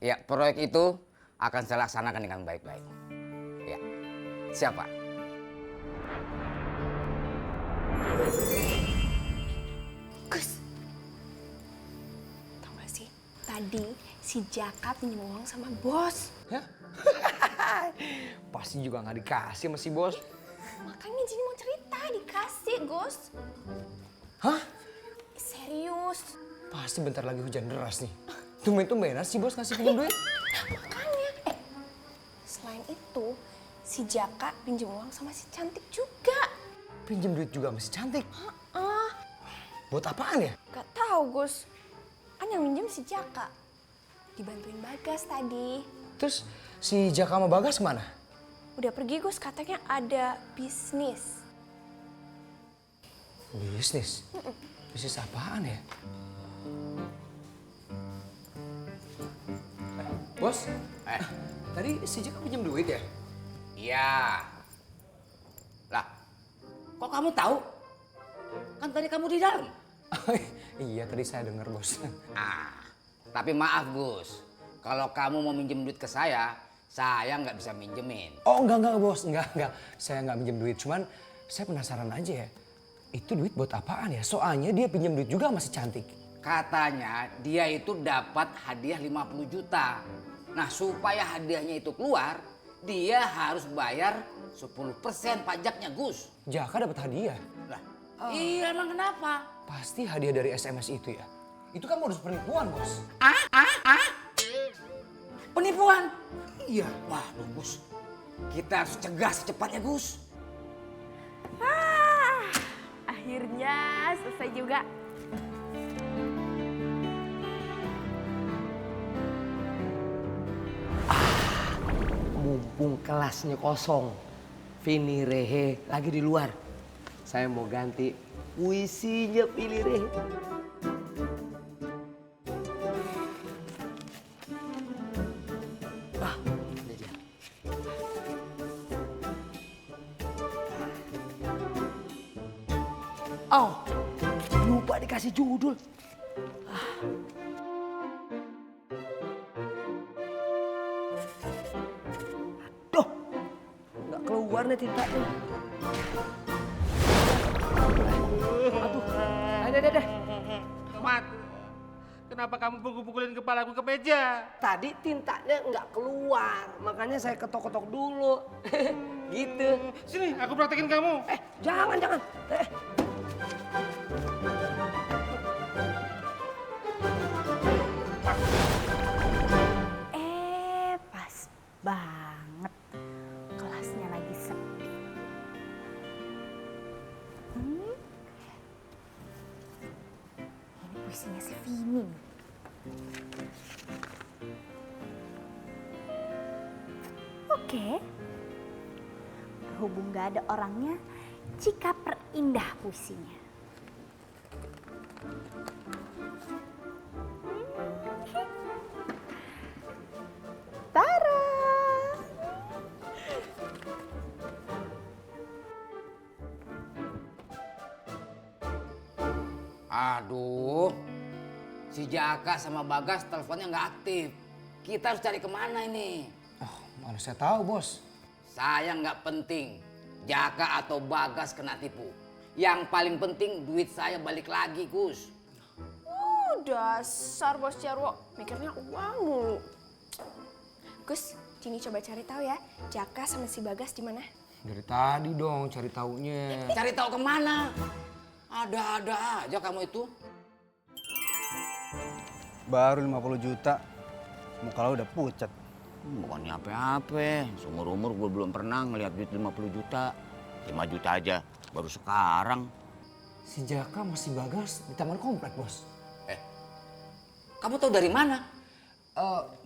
Ya, proyek itu akan saya laksanakan dengan baik-baik. Ya, siapa? Gus, tau gak sih? Tadi si Jaka pinjam uang sama bos. Pasti juga nggak dikasih sama si bos. Makanya Jini mau cerita, dikasih Gus. Hah? Serius. Pasti bentar lagi hujan deras nih. Tumben-tumbenan si bos ngasih pinjam duit. Makanya, selain itu, si Jaka pinjam uang sama si Cantik juga. Pinjam duit juga sama si Cantik? Buat apaan ya? Gak tahu Gus, kan yang minjem si Jaka. Dibantuin Bagas tadi. Terus si Jaka sama Bagas kemana? Udah pergi Gus, katanya ada bisnis. Bisnis? Bisnis apaan ya? Bos, tadi si Jaka pinjam duit ya? Iya. Lah, kok kamu tahu? Kan tadi kamu di dalam. Iya, tadi saya dengar bos. Tapi maaf Gus, kalau kamu mau minjem duit ke saya nggak bisa minjemin. Oh enggak bos, enggak. Saya nggak minjem duit, cuman saya penasaran aja ya. Itu duit buat apaan ya? Soalnya dia pinjam duit juga sama si Cantik. Katanya dia itu dapat hadiah 50 juta. Nah supaya hadiahnya itu keluar, dia harus bayar 10% pajaknya Gus. Jaka dapat hadiah? Lah, iya emang kenapa? Pasti hadiah dari SMS itu ya? Itu kan modus penipuan bos. Penipuan? Iya. Wah Gus, kita harus cegah secepatnya Gus. Akhirnya selesai juga. Mumpung kelasnya kosong, Vini Rehe lagi di luar. Saya mau ganti puisinya Vini Rehe. Ini dia. Oh, lupa dikasih judul. Keluar nih tintanya. Aduh, ada. Mat, kenapa kamu pukul-pukulin kepalaku ke meja? Tadi tintanya nggak keluar, makanya saya ketok-ketok dulu. Gitu. Sini, aku praktekin kamu. Jangan. Pas banget. Kelasnya lagi sepi. Ini puisinya si Vini. Oke. Berhubung gak ada orangnya, Cika perindah puisinya. Tara! Aduh, si Jaka sama Bagas teleponnya nggak aktif. Kita harus cari kemana ini? Oh, mana saya tahu, Bos. Saya nggak penting Jaka atau Bagas kena tipu. Yang paling penting duit saya balik lagi, Gus. Dasar bos Jarwo, mikirnya uang mulu. Gus, Cini coba cari tahu ya, Jaka sama si Bagas di mana? Dari tadi dong cari taunya. Cari tahu kemana? Ada-ada aja kamu itu. Baru 50 juta, muka lo udah pucat. Bukannya apa-apa, seumur-umur gue belum pernah ngeliat duit 50 juta. 5 juta aja, baru sekarang. Si Jaka masih Bagas di taman komplek, Bos. Kamu tahu dari mana?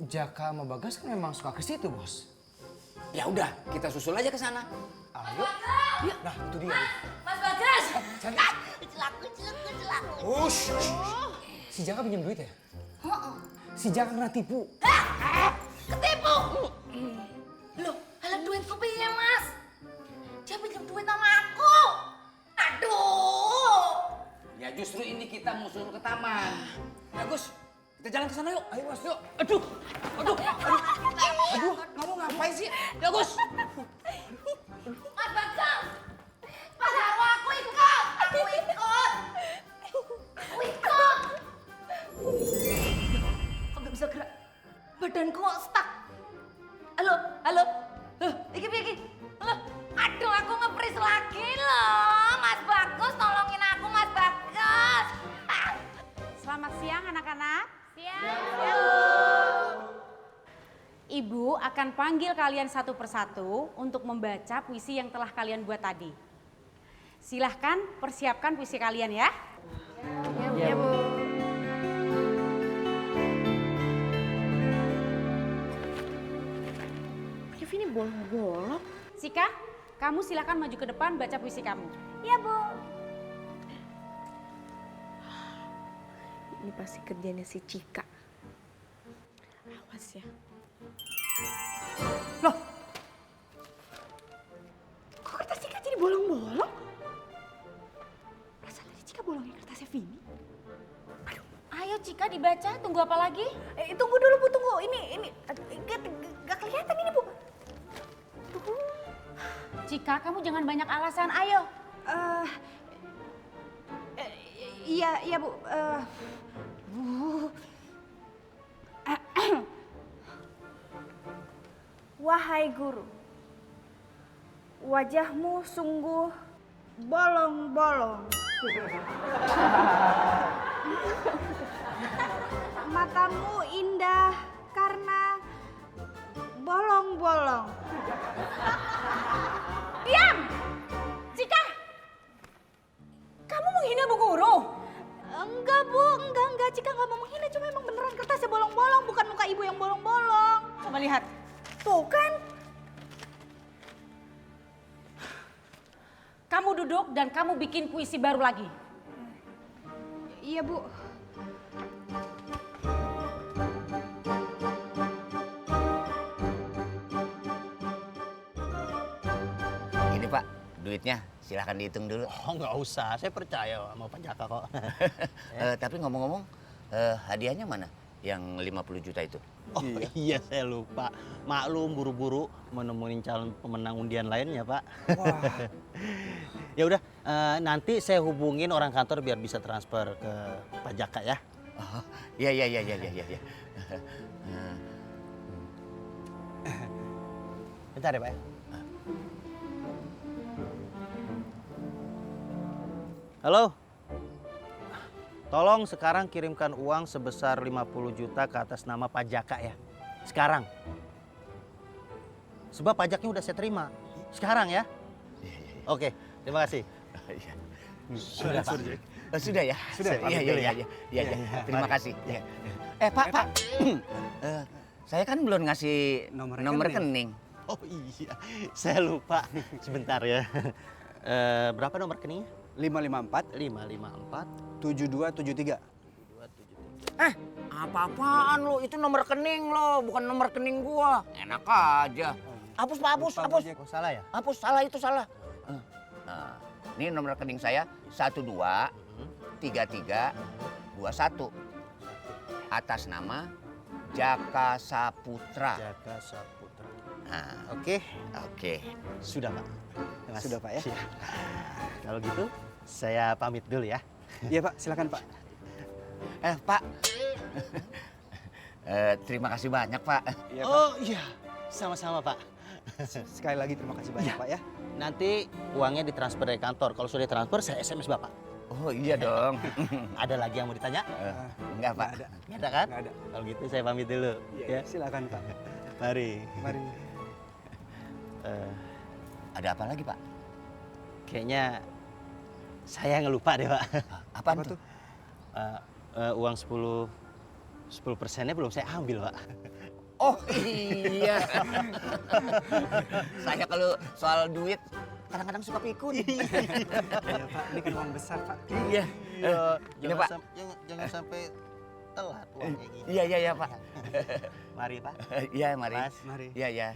Jaka sama Bagas kan memang suka ke situ, Bos. Ya udah, kita susul aja ke sana. Ayo. Yuk. Nah, itu dia. Mas Bagas! Celaku. Ush. Si Jaka pinjam duit ya? Si Jaka kena tipu. Ketipu! Loh, halah duitku piye, Mas? Dia pinjam duit sama aku. Aduh! Ya justru ini kita mau suruh ke taman. Ya Gus, kita jalan ke sana yuk. Ayo, Bos. Yuk. Aduh, kamu ngapain sih? Ya Gus. Mas Bagas! Mas Jarwo, aku ikut! Aku ikut! Kok gak bisa gerak? Badanku kok stuck. Halo? Halo? Iki. Halo? Aduh, aku nge-freeze lagi loh. Mas Bagus, tolongin aku, Mas Bagus. Selamat siang anak-anak. Siang. Ibu akan panggil kalian satu persatu untuk membaca puisi yang telah kalian buat tadi. Silahkan persiapkan puisi kalian ya. Ya, Bu. Ini bolong-bolong. Sika, kamu silahkan maju ke depan baca puisi kamu. Ya, Bu. Ini pasti kerjanya si Cika. Awas ya. Loh. Kok kertas Cika jadi bolong-bolong? Perasaan tadi Cika bolongin kertasnya Vini. Ayo Cika dibaca, tunggu apa lagi? Tunggu dulu Bu, tunggu. Ini gak kelihatan ini Bu. Cika, kamu jangan banyak alasan, ayo. Iya Bu. Wahai guru, wajahmu sungguh bolong-bolong. Matamu indah karena bolong-bolong. Diam! Cika! Kamu menghina Bu Guru? Enggak Bu, enggak. Cika nggak mau menghina, cuma emang beneran kertasnya bolong-bolong, bukan muka ibu yang bolong-bolong. Coba lihat. Tuh kan. Kamu duduk dan kamu bikin puisi baru lagi. Iya Bu. Ini Pak, duitnya silahkan dihitung dulu. Oh nggak usah, saya percaya sama Pak Jaka kok. Tapi ngomong-ngomong, hadiahnya mana? Yang 50 juta itu? Oh iya saya lupa. Maklum buru-buru menemuin calon pemenang undian lainnya Pak. Wah. Ya udah, nanti saya hubungin orang kantor biar bisa transfer ke Pak Jaka ya. Oh, iya. Bentar ya Pak. Halo. Tolong sekarang kirimkan uang sebesar 50 juta ke atas nama Pak Jaka ya. Sekarang. Sebab pajaknya udah saya terima. Sekarang ya. Oke, terima kasih. Sudah, Pak. Sudah ya? Sudah, Pak. Iya. Terima kasih. Pak. Saya kan belum ngasih nomor rekening. Oh iya, saya lupa. Sebentar ya. Berapa nomor rekeningnya? 554 554 7273. Apa-apaan lo? Itu nomor rekening lo, bukan nomor rekening gua. Enak aja. Hapus Pak, hapus. Oh, salah ya? Hapus, salah itu salah. Ini nomor rekening saya 12 3321 atas nama Jaka Saputra. Jaka Saputra. Nah, Oke, oke. sudah Pak. Mas. Sudah Pak ya? Siap. Kalau gitu, saya pamit dulu ya. Iya Pak, silakan Pak. Pak. Terima kasih banyak, Pak. Iya, Pak. Oh iya, sama-sama Pak. Sekali lagi terima kasih banyak Pak ya. Nanti uangnya ditransfer dari kantor. Kalau sudah ditransfer, saya SMS Bapak. Oh iya dong. Ada lagi yang mau ditanya? Enggak, Pak. Nggak ada kan? Nggak ada. Kalau gitu saya pamit dulu. Iya, silakan Pak. Mari. Mari. Ada apa lagi, Pak? Kayaknya saya ngelupa deh Pak. Apaan tuh? Uang 10%-nya belum saya ambil Pak. Oh iya. Saya kalau soal duit kadang-kadang suka pikun. Iya Pak, ini kan uang besar Pak. Iya. Ini Pak. Jangan sampai telat uang kayak gini. Iya Pak. Mari Pak. Iya mari. Mas. Mari. Iya.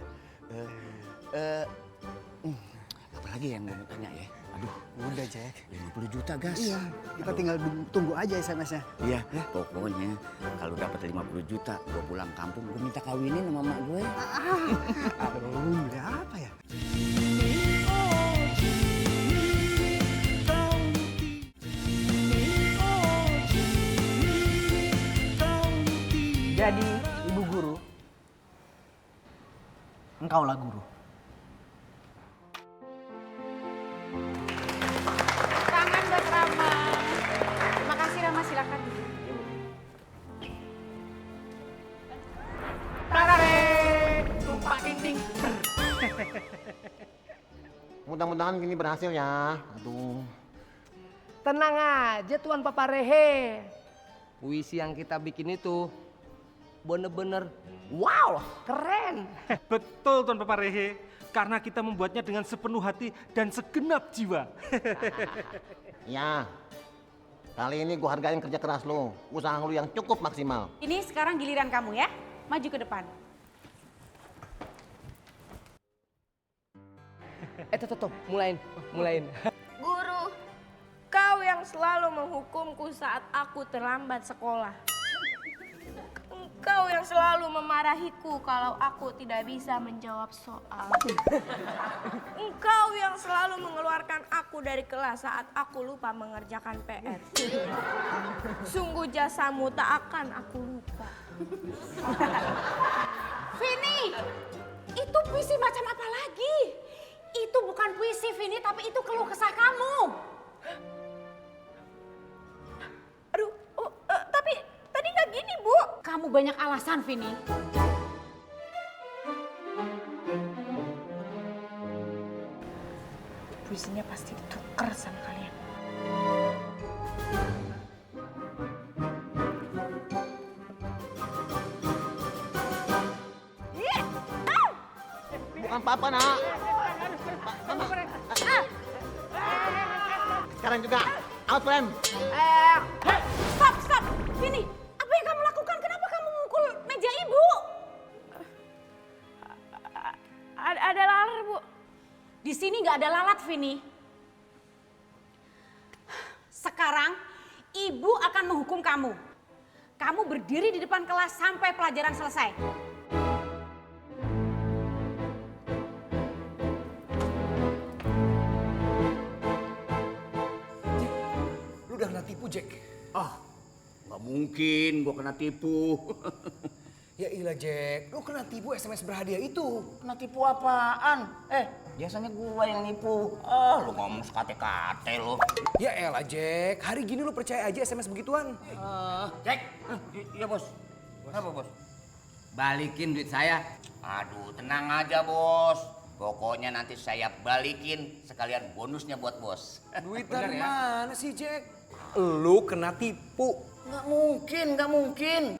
Apalagi yang mau tanya ya? Aduh, Udah Jack. 50 juta gas. Iya, kita tinggal tunggu aja SMS-nya. Iya, pokoknya kalau dapat 50 juta, gue pulang kampung, gue minta kawinin sama mak gue. Aduh, udah apa ya? Jadi, Ibu Guru, engkaulah guru. Tangan buat Rama. Terima kasih Rama, silakan. Tarare, tumpak dinding. Mudah-mudahan gini berhasil ya. Aduh. Tenang aja Tuan Papa Rehe. Puisi yang kita bikin itu bener-bener wow, keren. Betul Tuan Papa Rehe, karena kita membuatnya dengan sepenuh hati dan segenap jiwa. Ya. Kali ini gue hargain kerja keras lo. Usaha lo yang cukup maksimal. Ini sekarang giliran kamu ya, maju ke depan. Tuh, mulain. Guru, kau yang selalu menghukumku saat aku terlambat sekolah. Engkau yang selalu memarahiku kalau aku tidak bisa menjawab soal. Engkau yang selalu mengeluarkan aku dari kelas saat aku lupa mengerjakan PR. Sungguh jasamu tak akan aku lupa. Vini, itu puisi macam apa lagi? Itu bukan puisi Vini, tapi itu keluh kesah kamu. Aduh, tapi tadi nggak gini, Bu. Kamu banyak alasan, Vini. Puisinya pasti ditukar sama kalian. Bukan papa nak. Sekarang juga out frame. Stop. Vini, apa yang kamu lakukan? Kenapa kamu mukul meja ibu? Ada laler, Bu. Di sini nggak ada lalat, Vini. Sekarang ibu akan menghukum kamu. Kamu berdiri di depan kelas sampai pelajaran selesai. Lu udah kena tipu, Jack. Nggak mungkin gue kena tipu. Ya ilah, Jack. Lu kena tipu SMS berhadiah itu. Kena tipu apaan? Biasanya gue yang nipu. Lu ngomong sekate-kate lu. Ya elah, Jack. Hari gini lu percaya aja SMS begituan. Jack, iya bos. Apa bos? Balikin duit saya. Aduh, tenang aja bos. Pokoknya nanti saya balikin sekalian bonusnya buat bos. Duit dari mana sih, Jack? Lu kena tipu. Nggak mungkin.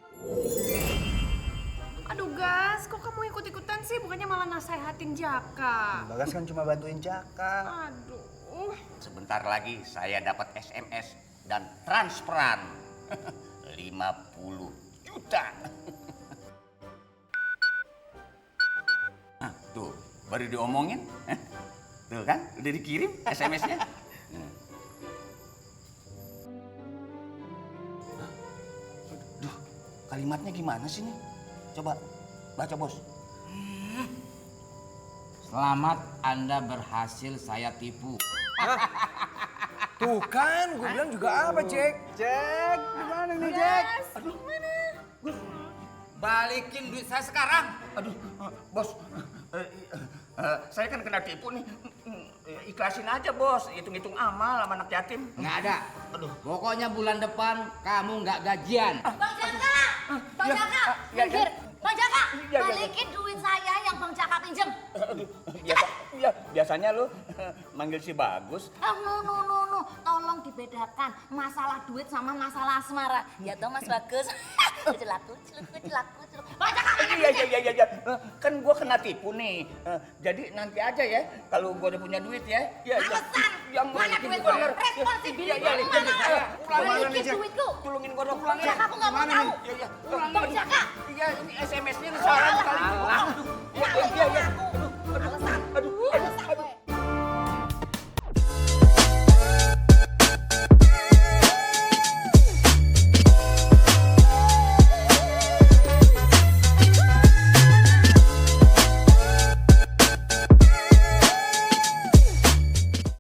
Aduh, Gas, kok kamu ikut-ikutan sih? Bukannya malah nasehatin Jaka. Bagas kan cuma bantuin Jaka. Aduh. Sebentar lagi saya dapat SMS dan transferan 50 juta. Tuh, baru diomongin. Tuh kan, udah dikirim SMS-nya. Kalimatnya gimana sih nih? Coba baca, Bos. Selamat Anda berhasil saya tipu. Tuh kan, gue bilang juga apa, Jack? Jack, gimana nih, Jack? Aduh, balikin duit saya sekarang. Aduh, Bos. Saya kan kena tipu nih. Ikhlasin aja, Bos. Hitung-hitung amal sama anak yatim. Nggak ada. Aduh. Pokoknya bulan depan kamu nggak gajian. Bang Jaka! Bang Jaka! Minggir! Bang Jaka! Balikin duit saya yang Bang Jaka pinjem. Biasanya lu manggil si Bagus. No. Tolong dibedakan masalah duit sama masalah asmara. Ya toh Mas Bagus. Celaku. Bang Jaka! Iya. Kan gua kena tipu nih. Jadi nanti aja ya, kalau gua udah punya duit ya. Alasan! Mana duit lu? Responsibilitas mana? Balikin duitku. Tolongin gua dong, pulang Bang Jaka, aku nggak mau tahu. Iya. Bang Jaka! Iya, ini SMS-nya